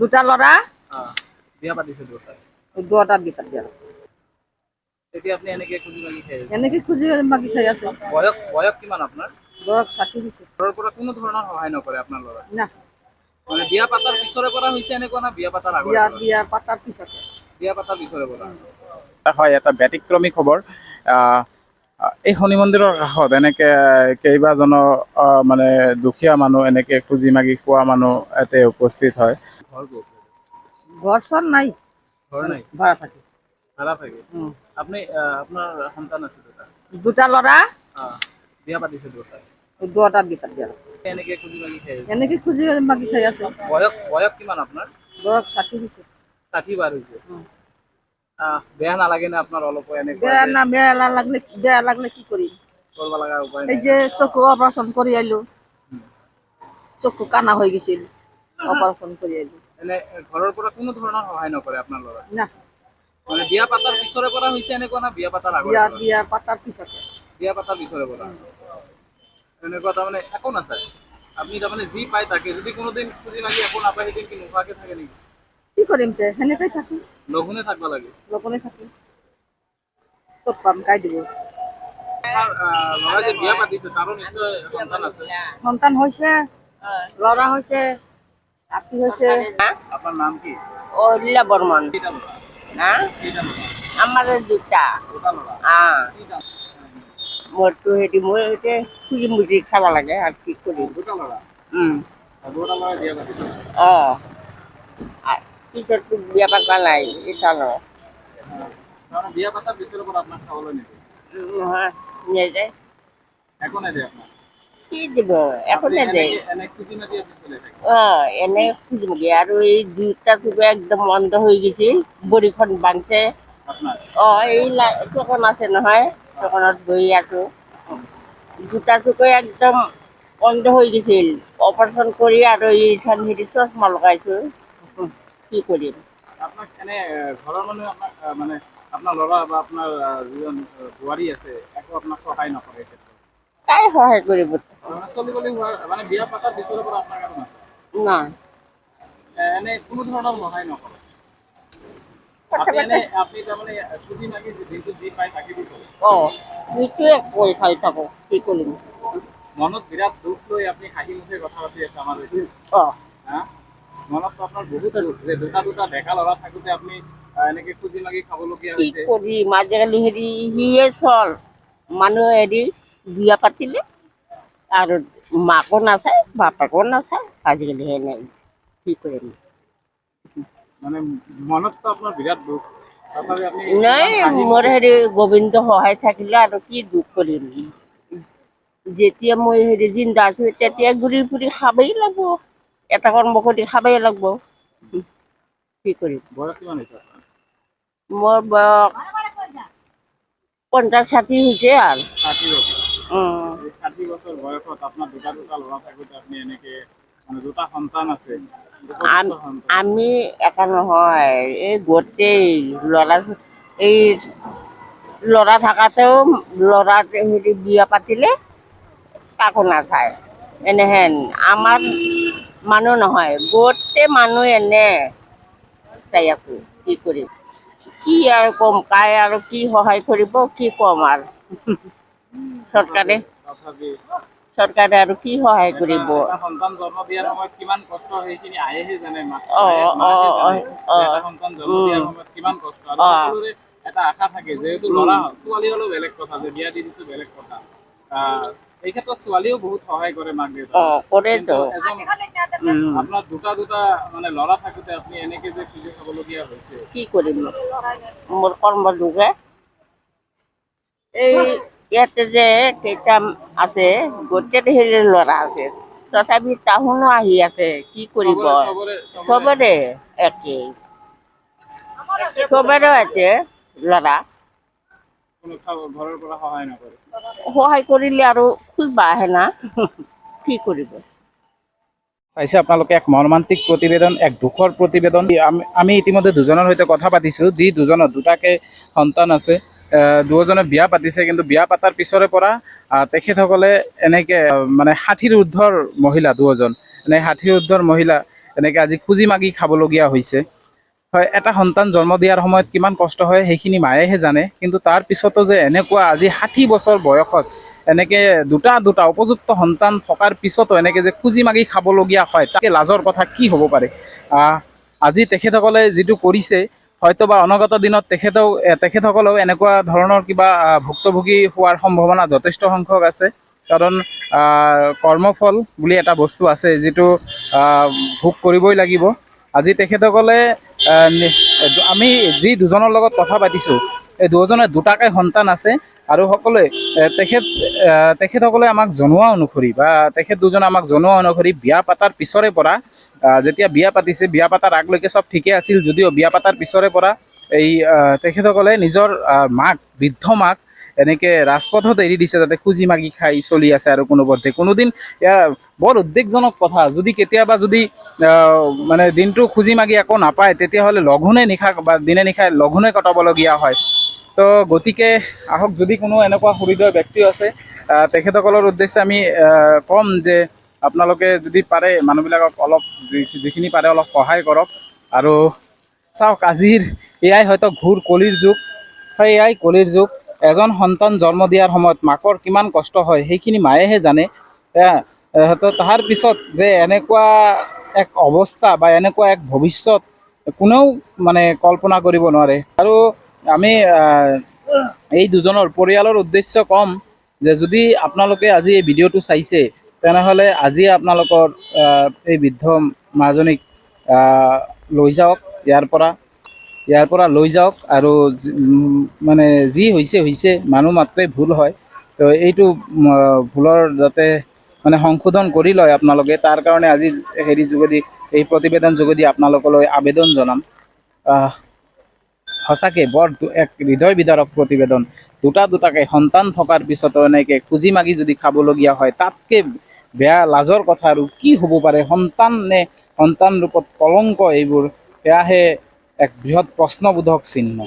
দুটা ল'ৰা বিয়া পাতিছে দুটাই। দুটা বিয়া দিয়া তেতিয়া আপুনি এনেকে খুজি মাগি খাই আছে? এনেকে খুজি মাগি খাই আছে। বয়স কিমান আপোনাৰ? বয়স 60 হৈছে। ঘৰৰ পৰা কোনো ধৰণৰ সহায় নকৰে আপোনাৰ ল'ৰা? না, মানে বিয়া পাতাৰ পিছৰে পৰা হৈছে এনেকুৱা না বিয়া পাতাৰ আগৰে পৰা? বিয়া পাতাৰ পিছতে। বিয়া পাতাৰ পিছৰে পৰা। হয়, এটা ব্যতিক্ৰমী খবৰ। এই শনি মন্দিৰৰ কাষত এনেকে কেইবাজনৰ মানে দুখীয়া মানুহ এনেকে খুজি মাগি খোৱা মানুহ ইয়াতে উপস্থিত হয়। ঘৰ ক'ত? ঘৰ চৰ নাই, ঘৰ নাই, ভাড়া থাকে। ভাড়া থাকে। আপুনি আপোনাৰ সন্তান আছে দুটা? দুটা ল'ৰা বিয়া পাতিছে দুটাই। দুটা বিয়া দিয়া এনেকে খুজি মাগি খাই আছে? এনেকে খুজি মাগি খাই আছে। বয়স কিমান আপোনাৰ? বয়স 60 হৈছে। 60 পাৰ হৈছে। বেয়া নালাগে না আপোনাৰ অলপো এনেকুৱা? বেয়া লাগলে কি কৰিম? কৰিব লগা উপায় এই নাই। যে চকু অপাৰেশ্যন কৰি আহিলো, চকু কানা হৈ গৈছিল, অপাৰেশ্যন কৰি আহিলো। এনে ঘৰৰ পৰা কোনো ধৰণৰ সহায় নকৰে আপোনাৰ ল'ৰা? না, মানে বিয়া পাতাৰ পিছৰে পৰা হৈছে এনেকুৱা না বিয়া পাতাৰ আগৰে পৰা? বিয়া পাতাৰ পিছতে। বিয়া পাতাৰ পিছৰে পৰা এনেকুৱা তাৰমানে একো নাচায়? আপুনি তাৰমানে যি পায় তাকে, যদি কোনোদিন খুজি মাগি একো নাপায় সেইদিন কি নোখোৱাকে থাকে নেকি? কি কৰিম তে? সেনেকৈ থাকি লঘোণে থাকিব লাগে? লঘোণে থাকি ক'ত পাম, কাই দিব? আপোনাৰ ল'ৰাই যে বিয়া পাতিছে তাৰো নিশ্চয় সন্তান আছে? সন্তান হৈছে, ল'ৰা হৈছে, নাতি হৈছে। আপনাৰ নাম কি? ও লীলা বৰ্মন। কেইটা ল'ৰা? না কেইটা ল'ৰা? আমাৰ দুটা। দুটা ল'ৰা? কেইটা? মোৰতো হেৰি মই এতিয়া খুজি মুজি খাব লাগে আৰু কি কৰিম। দুটা ল'ৰা? উম দুটা ল'ৰাই বিয়া পাতিছে? অ পিছততো বিয়া পাতা নাই ইটানো তাৰমানে বিয়া পাতাৰ পিছৰে পৰা আপোনাক খাবলৈ নিদিয়ে? নহয় নেযায়। একো নিদিয়ে আপোনাক? কি দিব, একো আপুনি নেদে। এনে খুজি মাগি আপুনি চলি থাকে? এনে খুজি মুগি আৰু এই দুটা চকু একদম বন্ধ হৈ গৈছিল, ভৰিখন বান্ধছে। আপনাৰ? এই চকন আছে নহয়, চকনত বহি আছো। দুটা চকুৱে একদম বন্ধ হৈ গৈছিল, অপাৰেশ্যন কৰি আৰু এইখান হেৰি চশমা লগাইছো। কি কৰিম? আপোনাক এনে ঘৰৰ মানুহে আপোনাক মানে আপোনাৰ ল'ৰা বা আপোনাৰ যিজন বোৱাৰী আছে একো আপোনাক সহায় নকৰে এই ক্ষেত্ৰত? তাই সহায় কৰিব। তাৰমানে চলিবলৈ হোৱাৰ মানে বিয়া পাতাৰ পিছৰে পৰা আপোনাক একো নাচায়? না এনে কোনো ধৰণৰ সহায় নকৰে? কথা আপনি পাতা তাৰমানে খুজি মাগি দিনটো যি পায় তাকে দি চলে? সেইটোৱে কৰি খাই থাকো, কি কৰিম। মনত বিৰাট দুখ লৈ আপুনি হাঁহি মুখে কথা পাতি আছে আমাৰ সৈতে? হা? মনততো আপোনাৰ বহুত দুখ যে দুটা ডেকা ল'ৰা থাকোতে আপুনি এনেকে খুজি মাগি খাবলগীয়া কি হৈছে? কৰিম, আজিকালি হেৰি সিয়ে চল মানুহ হেৰি বিয়া পাতিলে আৰু মাকো নাচায় বাপেকো নাচায়, আজিকালি সেনে কি কৰিম। মানে মনততো আপোনাৰ বিৰাট দুখ, তথাপি আপুনি নাই ইমান হাঁহি মোৰ মুখে? হেৰি গোবিন্দ সহায় থাকিলে আৰু কি দুখ কৰিম। যেতিয়া মই হেৰি জিন্দা আছো তেতিয়া ঘূৰি ফুৰি খাবই লাগিব, এটা কৰ্ম কৰি খাবই লাগিব। কি কৰিম। বয়স কিমান হৈছে আপোনাৰ? মোৰ বয়স 50-60 হৈছে আৰু। 60 বছৰ? এই 60 বছৰ বয়সত আপোনাৰ দুটা ল'ৰা থাকোতে আপুনি এনেকে মানে দুটা সন্তান আছে, উপযুক্ত সন্তান। আমি এটা নহয়, এই গোটেই এই ল'ৰা থাকাতেও ল'ৰা হেৰি বিয়া পাতিলে কাকো নাচায়, এনেহেন আমাৰ মানুহ নহয়, গোটেই মানুহ এনে চাই আছো, কি কৰিম। কি আৰু কম, কাই আৰু কি সহায় কৰিব কি কম আৰু। চৰকাৰে তথাপি আৰু কি সহায় কৰিব। এটা সন্তান জন্ম দিয়াৰ সময়ত কিমান কষ্ট সেইখিনি আয়েহে জানে, অ অ মাহে অ জানে অ যে এটা সন্তান জন্ম দিয়াৰ সময়ত কিমান কষ্ট। আৰু সকলোৰে এটা আশা থাকে যিহেতু ল'ৰা ছোৱালী হ'লেও বেলেগ কথা, যে বিয়া দি দিছো বেলেগ কথা। এই ক্ষেত্ৰত ছোৱালীও বহুত সহায় কৰে মাক দেউতাকক, কিন্তু কৰেতো এজন আপোনাৰ দুটা মানে ল'ৰা থাকোতে আপুনি এনেকে যে খুজি খাবলগীয়া হৈছে? কি কৰিম, মোৰ কৰ্ম যোগে। এই ইয়াতে যে কেইটা আছে গোটেই হেৰি ল'ৰা আছে, তথাপি তাহুনো আহি আছে, কি কৰিব। চবৰে একেই, চবৰে আছে ল'ৰা। ঘৰৰ পৰা সহায় নকৰে? সহায় কৰিলে আৰু খুজিব আহে না, কি কৰিব। চাইছে আপোনালোকে এক মৰ্মান্তিক প্ৰতিবেদন, এক দুখৰ প্ৰতিবেদন। আমি ইতিমধ্যে দুজনৰ সৈতে কথা পাতিছোঁ, যি দুজনৰ দুটাকে সন্তান আছে। দুজনে বিয়া পাতিছে, কিন্তু বিয়া পাতাৰ পিছৰে পৰা তেখেতসকলে এনেকে মানে 60ৰ ঊৰ্ধ্বৰ মহিলা দুজন, এনে 60ৰ ঊৰ্ধ্বৰ মহিলা তেনেকৈ আজি খুজি মাগি খাবলগীয়া হৈছে। হয়, এটা সন্তান জন্ম দিয়াৰ সময়ত কিমান কষ্ট হয় সেইখিনি মায়েহে জানে, কিন্তু তাৰ পিছতো যে এনেকুৱা আজি 60 বছৰ বয়সত এনেকে দুটা উপযুক্ত সন্তান থকাৰ পিছতো এনেকে যে খুজি মাগি খাবলগীয়া হয়, তাকে লাজৰ কথা কি হ'ব পাৰে। আজি তেখেতসকলে যিটো কৰিছে, হয়তো বা অনাগত দিনত তেখেতসকলেও এনেকুৱা ধৰণৰ কিবা ভুক্তভোগী হোৱাৰ সম্ভাৱনা যথেষ্ট সংখ্যক আছে। কাৰণ কৰ্মফল বুলি এটা বস্তু আছে, যিটো ভোগ কৰিবই লাগিব। আজি তেখেতসকলে আমি যি দুজনৰ লগত কথা পাতিছোঁ, এই দুজনে দুটাকৈ সন্তান আছে, আৰু সকলোৱে তেখেতসকলে আমাক জনোৱা অনুসৰি বা তেখেত দুজনে আমাক জনোৱা অনুসৰি বিয়া পাতাৰ পিছৰে পৰা, যেতিয়া বিয়া পাতিছে, বিয়া পাতাৰ আগলৈকে চব ঠিকে আছিল, যদিও বিয়া পাতাৰ পিছৰে পৰা এই তেখেতসকলে নিজৰ মাক, বৃদ্ধ মাক এনেকে ৰাজপথত এৰি দিছে, যাতে খুজি মাগি খাই চলি আছে। আৰু কোনোপধ্যে কোনোদিন ইয়াৰ বৰ উদ্বেগজনক কথা, যদি কেতিয়াবা যদি মানে দিনটো খুজি মাগি একো নাপায়, তেতিয়াহ'লে লঘোণে নিশা বা দিনে নিশাই লঘোণে কটাবলগীয়া হয়। তো গতিকে আহক, যদি কোনো এনেকুৱা হৃদয় ব্যক্তি আছে, তেখেতসকলৰ উদ্দেশ্যে আমি ক'ম যে আপোনালোকে যদি পাৰে মানুহবিলাকক অলপ যিখিনি পাৰে অলপ সহায় কৰক। আৰু চাওক, আজিৰ এয়াই হয়তো ঘোৰ কলিৰ যুগ। হয়, এয়াই কলিৰ যুগ। এজন সন্তান জন্ম দিয়াৰ সময়ত মাকৰ কিমান কষ্ট হয় সেইখিনি মায়েহে জানে। তো তাৰ পিছত যে এনেকুৱা এক অৱস্থা বা এনেকুৱা এক ভৱিষ্যত কোনেও মানে কল্পনা কৰিব নোৱাৰে। আৰু আমি এই দুজনৰ পৰিয়ালৰ উদ্দেশ্য ক'ম যে যদি আপোনালোকে আজি এই ভিডিঅ'টো চাইছে, তেনেহ'লে আজি আপোনালোকৰ এই বৃদ্ধ মাজনীক লৈ যাওক, ইয়াৰ পৰা লৈ যাওক। আৰু মানে যি হৈছে, মানুহ মাত্ৰেই ভুল হয়। তো এইটো ভুলৰ যাতে মানে সংশোধন কৰি লয় আপোনালোকে, তাৰ কাৰণে আজি যোগেদি, এই প্ৰতিবেদন যোগেদি আপোনালোকলৈ আবেদন জনাম। সঁচাকৈ বৰ এক হৃদয় বিদাৰক প্ৰতিবেদন। দুটাকৈ সন্তান থকাৰ পিছতো এনেকৈ খুজি মাগি যদি খাবলগীয়া হয়, তাতকৈ বেয়া লাজৰ কথা আৰু কি হ'ব পাৰে। সন্তান ৰূপত কলংক এইবোৰ, সেয়াহে এক বৃহৎ প্ৰশ্নবোধক চিহ্ন।